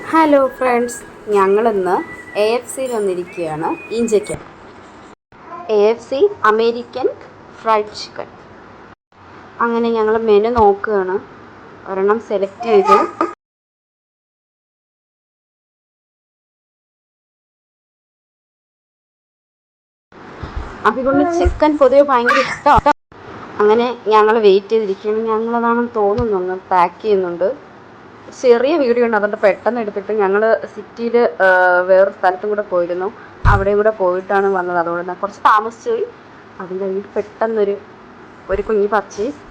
Hello friends, ഞങ്ങളിന്ന് AFCയിൽ വന്നിരിക്കുകയാണ്. ഇഞ്ചയ്ക്ക് AFC American fried chicken. അങ്ങനെ ഞങ്ങൾ മെനു നോക്കുകയാണ്. ഒരെണ്ണം സെലക്ട് ചെയ്തു. അതുകൊണ്ട് ചിക്കൻ പൊതുവെ ഭയങ്കര ഇഷ്ടമാണ്. അങ്ങനെ ഞങ്ങൾ വെയിറ്റ് ചെയ്തിരിക്കുകയാണ്. ഞങ്ങളതാണെന്ന് തോന്നുന്നു ഒന്ന് പാക്ക് ചെയ്യുന്നുണ്ട്. ചെറിയ വീഡിയോ ഉണ്ട്, അതുകൊണ്ട് പെട്ടെന്ന് എടുത്തിട്ട് ഞങ്ങൾ സിറ്റിയിൽ വേറൊരു സ്ഥലത്തും കൂടെ പോയിരുന്നു. അവിടെയും കൂടെ പോയിട്ടാണ് വന്നത്. അതുകൊണ്ട് കുറച്ച് താമസിച്ചു പോയി. അതും കഴിഞ്ഞിട്ട് പെട്ടെന്നൊരു കുഞ്ഞി പർച്ചേസ്.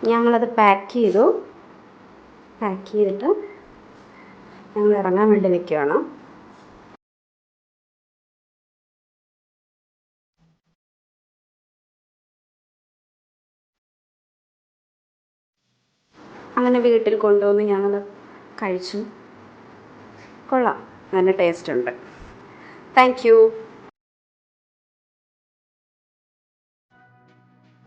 ഞങ്ങളത് പാക്ക് ചെയ്തിട്ട് ഞങ്ങൾ ഇറങ്ങാൻ വേണ്ടി നിൽക്കുകയാണ്. അങ്ങനെ വീട്ടിൽ കൊണ്ടുവന്ന് ഞങ്ങൾ കഴിച്ചു. കൊള്ളാം, നല്ല ടേസ്റ്റ് ഉണ്ട്. Thank you.